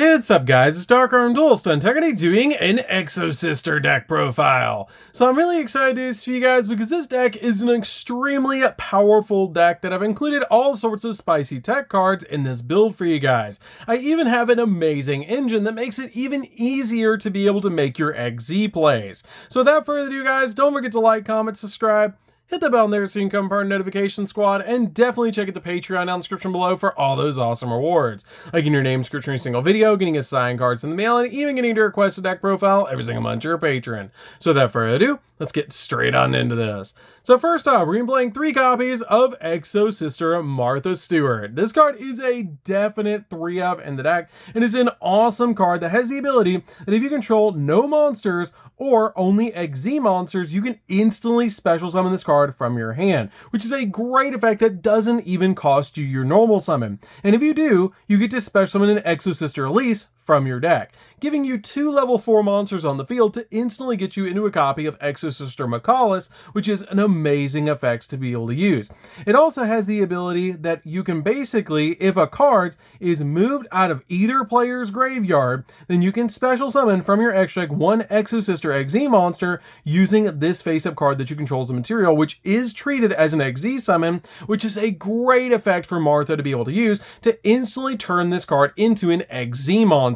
What's up guys, it's DarkArmedDuelist and today doing an Exosister deck profile. So I'm really excited to do this for you guys because this deck is an extremely powerful deck that I've included all sorts of spicy tech cards in this build for you guys. I even have an amazing engine that makes it even easier to be able to make your XZ plays. So without further ado guys, don't forget to like, comment, subscribe, hit the bell there so you can become part of the notification squad, and definitely check out the Patreon down in the description below for all those awesome rewards. Like getting your name description in a single video, getting assigned cards in the mail, and even getting to request a deck profile every single month to your patron. So without further ado, let's get straight on into this. So first off, we're going to be playing 3 copies of Exosister Martha Stewart. This card is a definite 3-of in the deck, and is an awesome card that has the ability that if you control no monsters or only XZ monsters, you can instantly special summon this card from your hand, which is a great effect that doesn't even cost you your normal summon. And if you do, you get to special summon an Exosister Elise from your deck, giving you 2 level 4 monsters on the field to instantly get you into a copy of Exosister McCallus, which is an amazing effect to be able to use. It also has the ability that you can basically, if a card is moved out of either player's graveyard, then you can special summon from your extra deck 1 Exosister XZ monster using this face-up card that you control as a material, which is treated as an XZ summon, which is a great effect for Martha to be able to use to instantly turn this card into an XZ monster.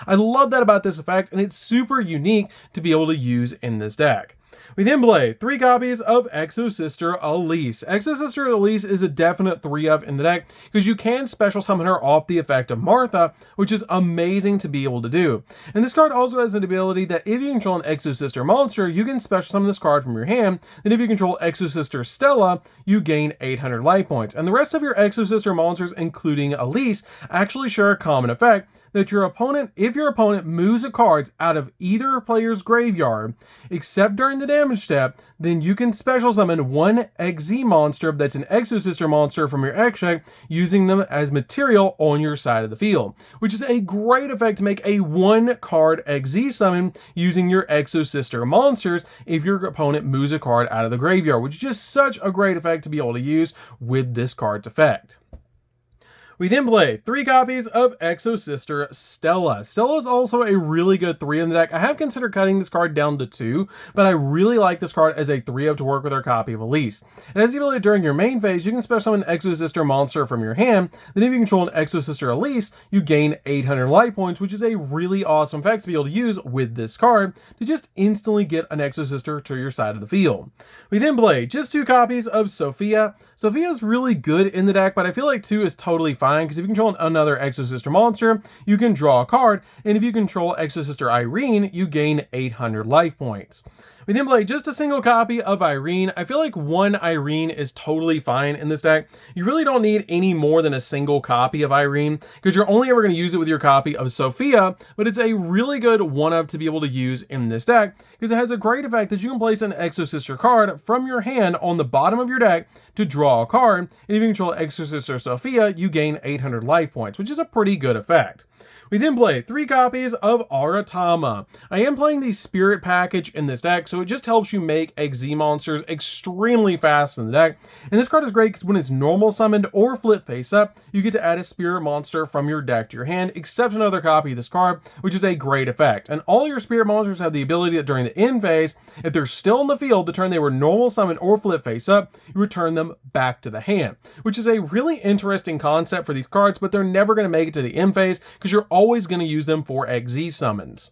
I love that about this effect, and it's super unique to be able to use in this deck. We then play 3 copies of Exosister Elise. Exosister Elise is a definite 3-of in the deck because you can special summon her off the effect of Martha, which is amazing to be able to do. And this card also has an ability that if you control an Exosister monster, you can special summon this card from your hand. Then if you control Exosister Stella, you gain 800 life points. And the rest of your Exosister monsters, including Elise, actually share a common effect that your opponent, if your opponent moves a card out of either player's graveyard, except during the damage step, then you can special summon 1 XZ monster that's an Exosister monster from your X deck using them as material on your side of the field, which is a great effect to make a 1-card XZ summon using your Exosister monsters if your opponent moves a card out of the graveyard, which is just such a great effect to be able to use with this card's effect. We then play 3 copies of Exosister Stella. Stella is also a really good 3 in the deck. I have considered cutting this card down to 2, but I really like this card as a 3-of to work with our copy of Elise. It has the ability during your main phase, you can special summon an Exosister monster from your hand. Then if you control an Exosister Elise, you gain 800 life points, which is a really awesome effect to be able to use with this card to just instantly get an Exosister to your side of the field. We then play just 2 copies of Sophia. Sophia is really good in the deck, but I feel like 2 is totally fine because if you control another Exosister monster, you can draw a card, and if you control Exosister Irene, you gain 800 life points. We then play just a single copy of Irene. I feel like 1 Irene is totally fine in this deck. You really don't need any more than a single copy of Irene because you're only ever going to use it with your copy of Sophia, but it's a really good 1-of to be able to use in this deck because it has a great effect that you can place an Exosister card from your hand on the bottom of your deck to draw a card, and if you control Exosister Sophia, you gain 800 life points, which is a pretty good effect. We then play 3 copies of Aratama. I am playing the Spirit package in this deck, so it just helps you make XZ monsters extremely fast in the deck. And this card is great because when it's normal summoned or flip face up, you get to add a Spirit monster from your deck to your hand, except another copy of this card, which is a great effect. And all your Spirit monsters have the ability that during the end phase, if they're still in the field the turn they were normal summoned or flip face up, you return them back to the hand, which is a really interesting concept for these cards, but they're never going to make it to the end phase because you're always going to use them for XZ summons.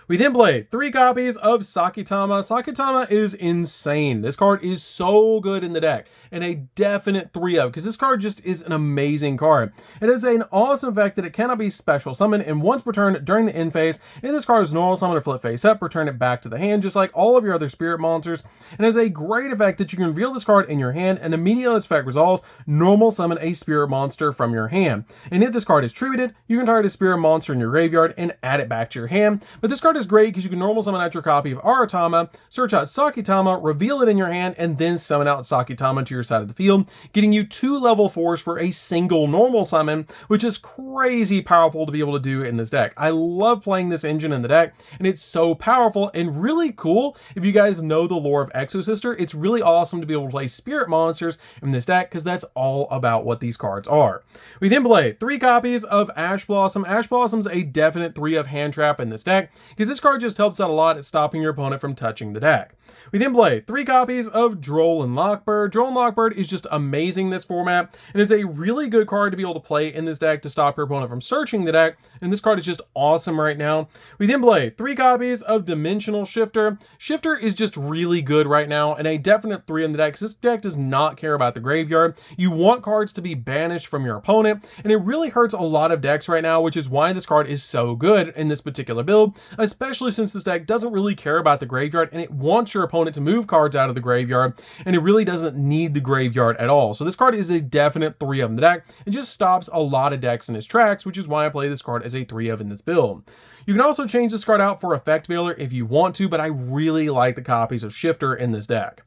We then play 3 copies of Sakitama. Sakitama is insane. This card is so good in the deck and a definite 3-of because this card just is an amazing card. It has an awesome effect that it cannot be special summoned, and once returned during the end phase, if this card is normal summoned or flip face up, return it back to the hand just like all of your other Spirit monsters. And has a great effect that you can reveal this card in your hand, and immediately its effect resolves, normal summon a Spirit monster from your hand. And if this card is tributed, you can target a Spirit monster in your graveyard and add it back to your hand. But this card is great because you can normal summon out your copy of Aratama, search out Sakitama, reveal it in your hand, and then summon out Sakitama to your side of the field, getting you 2 level 4s for a single normal summon, which is crazy powerful to be able to do in this deck. I love playing this engine in the deck, and it's so powerful and really cool. If you guys know the lore of Exosister, it's really awesome to be able to play spirit monsters in this deck because that's all about what these cards are. We then play 3 copies of Ash Blossom. Ash Blossom's a definite 3 of hand trap in this deck because this card just helps out a lot at stopping your opponent from touching the deck. We then play 3 copies of Droll and Lockbird. Droll and Lockbird is just amazing in this format, and it's a really good card to be able to play in this deck to stop your opponent from searching the deck, and this card is just awesome right now. We then play 3 copies of Dimensional Shifter. Shifter is just really good right now, and a definite 3 in the deck, because this deck does not care about the graveyard. You want cards to be banished from your opponent, and it really hurts a lot of decks right now, which is why this card is so good in this particular build, especially since this deck doesn't really care about the graveyard, and it wants your opponent to move cards out of the graveyard, and it really doesn't need the graveyard at all. So this card is a definite 3 of in the deck. It just stops a lot of decks in its tracks, which is why I play this card as a 3 of in this build. You can also change this card out for Effect Veiler if you want to, but I really like the copies of Shifter in this deck.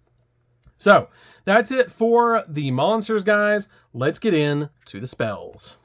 So that's it for the monsters, guys. Let's get into the spells.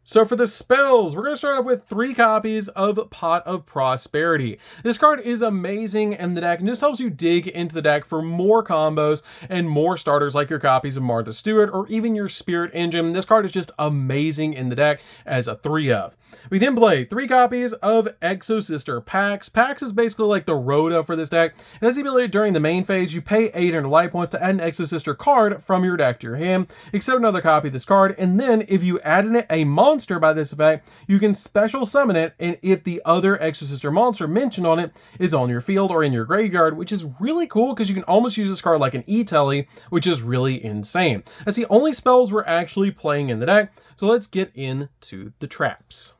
So for the spells, we're going to start off with 3 copies of Pot of Prosperity. This card is amazing in the deck and just helps you dig into the deck for more combos and more starters like your copies of Martha Stewart or even your Spirit Engine. This card is just amazing in the deck as a 3 of. We then play 3 copies of Exosister Pax. Pax is basically like the Rhoda for this deck. It has the ability during the main phase, you pay 800 life points to add an Exosister card from your deck to your hand, except another copy of this card, and then if you add in it a monster by this effect, you can special summon it, and if the other Exosister monster mentioned on it is on your field or in your graveyard, which is really cool because you can almost use this card like an E-Telly, which is really insane. That's the only spells we're actually playing in the deck, so let's get into the traps.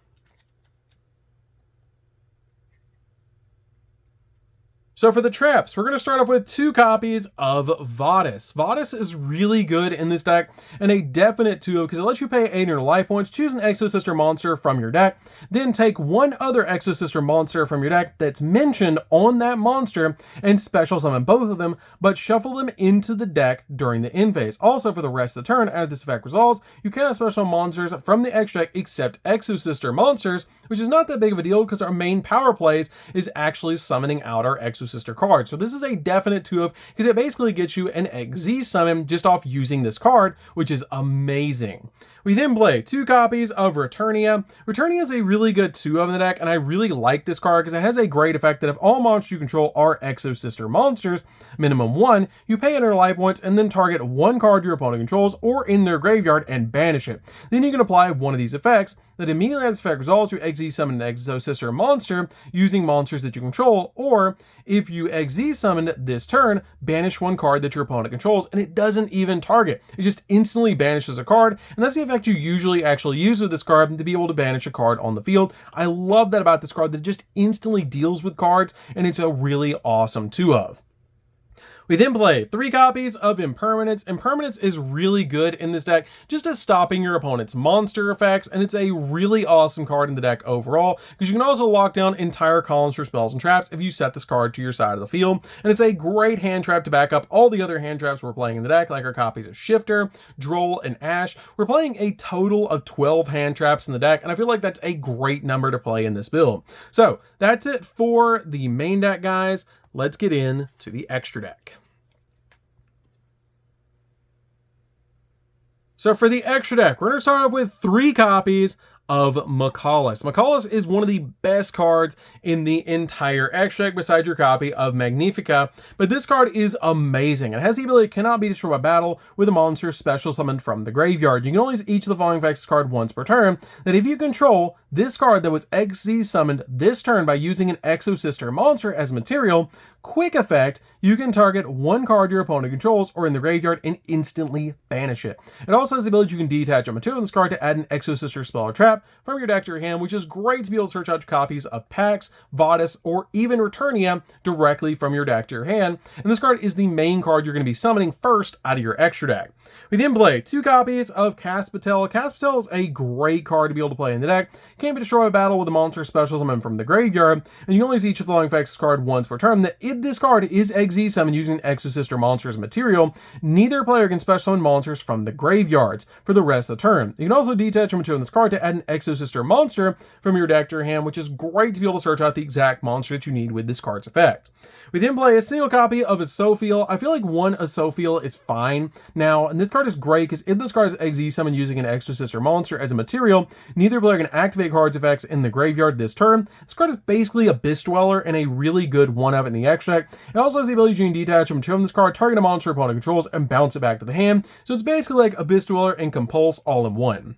So for the traps, we're going to start off with 2 copies of Vadis. Vadis is really good in this deck and a definite 2 because it lets you pay 800 life points, choose an Exosister monster from your deck, then take one other Exosister monster from your deck that's mentioned on that monster and special summon both of them, but shuffle them into the deck during the end phase. Also, for the rest of the turn, after this effect resolves, you cannot special monsters from the X deck except Exosister monsters, which is not that big of a deal because our main power plays is actually summoning out our Exosister card. So this is a definite 2 of because it basically gets you an XZ summon just off using this card, which is amazing. We then play 2 copies of Returnia. Returnia is a really good 2 of in the deck, and I really like this card because it has a great effect that if all monsters you control are Exosister monsters, minimum 1, you pay 100 life points and then target 1 card your opponent controls or in their graveyard and banish it. Then you can apply one of these effects that immediately as this effect resolves, you XZ summon an Exosister monster using monsters that you control, or if you XZ summoned this turn, banish 1 card that your opponent controls, and it doesn't even target. It just instantly banishes a card, and that's the effect you usually actually use with this card to be able to banish a card on the field. I love that about this card, that it just instantly deals with cards, and it's a really awesome 2 of. We then play 3 copies of Impermanence. Impermanence is really good in this deck, just as stopping your opponent's monster effects, and it's a really awesome card in the deck overall, because you can also lock down entire columns for spells and traps if you set this card to your side of the field, and it's a great hand trap to back up all the other hand traps we're playing in the deck, like our copies of Shifter, Droll, and Ash. We're playing a total of 12 hand traps in the deck, and I feel like that's a great number to play in this build. So that's it for the main deck, guys. Let's get into the extra deck. So for the extra deck, we're going to start off with 3 copies of Makalis. Makalis is one of the best cards in the entire extra deck besides your copy of Magnifica, but this card is amazing. It has the ability cannot be destroyed by battle with a monster special summoned from the graveyard. You can only use each of the following effects card once per turn, that if you control this card that was XZ summoned this turn by using an Exosister monster as material, quick effect, you can target one card your opponent controls or in the graveyard and instantly banish it. It also has the ability you can detach a material in this card to add an Exosister spell or trap from your deck to your hand, which is great to be able to search out copies of Pax, Vadis, or even Returnia directly from your deck to your hand. And this card is the main card you're going to be summoning first out of your extra deck. We then play 2 copies of Caspatel. Caspatel is a great card to be able to play in the deck. Can be destroyed by battle with a monster special summon from the graveyard, and you can only use each of the following effects card once per turn. If this card is Exy summon using Exosister monsters as material, neither player can special summon monsters from the graveyards for the rest of the turn. You can also detach a material in this card to add an Exosister monster from your deck to your hand, which is great to be able to search out the exact monster that you need with this card's effect. We then play a single copy of Asophiel. I feel like one Asophiel is fine now, and this card is great because if this card is Exy summon using an Exosister monster as a material, neither player can activate cards effects in the graveyard this turn. This card is basically Abyss Dweller and a really good one-of in the extra deck. It also has the ability to detach a material from this card, target a monster opponent controls, and bounce it back to the hand. So it's basically like Abyss Dweller and Compulse all in one.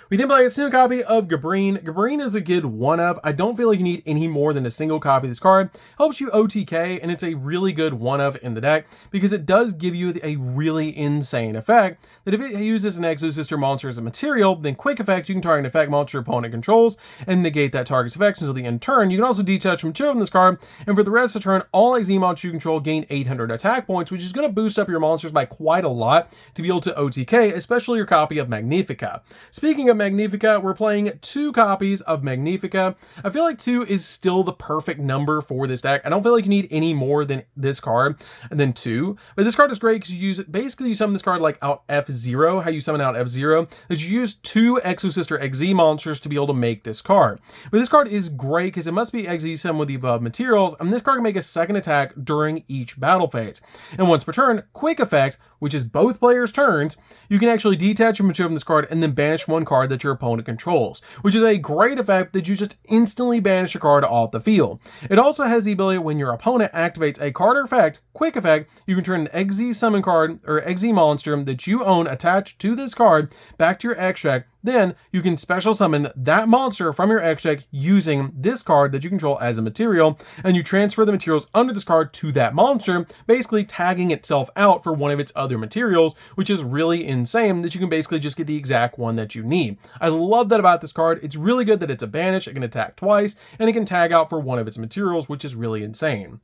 We then play a single copy of Gabrine. Gabrine is a good one-of. I don't feel like you need any more than a single copy of this card. Helps you OTK, and it's a really good one-of in the deck because it does give you a really insane effect that if it uses an Exosister monster as a material, then quick effect, you can target an effect monster opponent controls and negate that target's effects until the end turn. You can also detach material from this card, and for the rest of the turn, all Exy monsters you control gain 800 attack points, which is going to boost up your monsters by quite a lot to be able to OTK, especially your copy of Magnifica. Speaking of Magnifica, we're playing 2 copies of Magnifica. I feel like 2 is still the perfect number for this deck. I don't feel like you need any more than this card and then 2. But this card is great because you use it, basically you summon this card like out F0, how you summon out F0, that you use 2 Exosister Exy monsters to be able to make this card. But this card is great because it must be Exy summoned with the above materials, and this card can make a second attack during each battle phase. And once per turn, quick effect, which is both players' turns, you can actually detach a material from this card and then banish one card that your opponent controls, which is a great effect that you just instantly banish a card off the field. It also has the ability when your opponent activates a card or effect, quick effect, you can turn an Exy summon card or Exy monster that you own attached to this card back to your extract. Then you can special summon that monster from your extract using this card that you control as a material, and you transfer the materials under this card to that monster, basically tagging itself out for one of its other materials, which is really insane that you can basically just get the exact one that you need. I love that about this card. It's really good that it's a banish, it can attack twice, and it can tag out for one of its materials, which is really insane.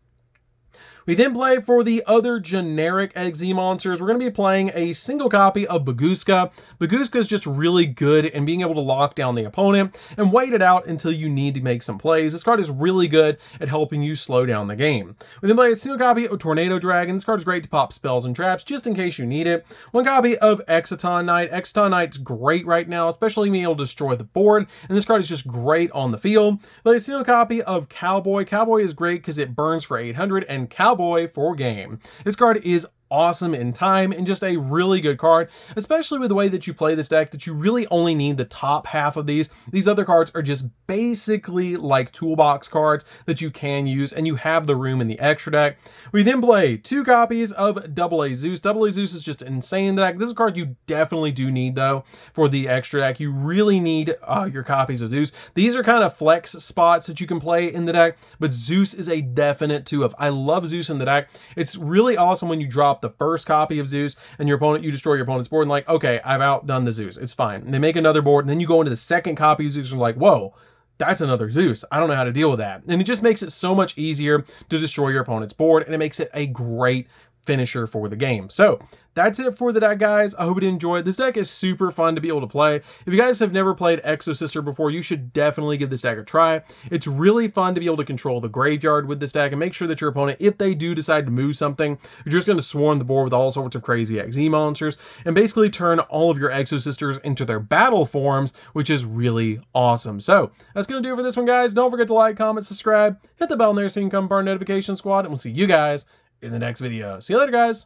We then play for the other generic Exy monsters. We're going to be playing a single copy of Baguska. Baguska is just really good in being able to lock down the opponent and wait it out until you need to make some plays. This card is really good at helping you slow down the game. We then play a single copy of Tornado Dragon. This card is great to pop spells and traps just in case you need it. One copy of Exciton Knight. Exciton Knight's great right now, especially being able to destroy the board, and this card is just great on the field. Play a single copy of Cowboy. Cowboy is great because it burns for 800 and Cowboy for game. This card is awesome in time and just a really good card, especially with the way that you play this deck, that you really only need the top half of these. These other cards are just basically like toolbox cards that you can use, and you have the room in the extra deck. We then play 2 copies of Double A Zeus. Double A Zeus is just insane in the deck. This is a card you definitely do need though for the extra deck. You really need your copies of Zeus. These are kind of flex spots that you can play in the deck, but Zeus is a definite 2-of. I love Zeus in the deck. It's really awesome when you drop the first copy of Zeus and you destroy your opponent's board and like, okay, I've outdone the Zeus, it's fine. And they make another board, and then you go into the second copy of Zeus and like, whoa, that's another Zeus. I don't know how to deal with that. And it just makes it so much easier to destroy your opponent's board, and it makes it a great finisher for the game. So that's it for the deck, guys. I hope you enjoyed. This deck is super fun to be able to play. If you guys have never played Exosister before, you should definitely give this deck a try. It's really fun to be able to control the graveyard with this deck and make sure that your opponent, if they do decide to move something, you're just going to swarm the board with all sorts of crazy Exy monsters and basically turn all of your Exosisters into their battle forms, which is really awesome. So that's going to do it for this one, guys. Don't forget to like, comment, subscribe, hit the bell in there so you can come part of our notification squad, and we'll see you guys in the next video. See you later, guys.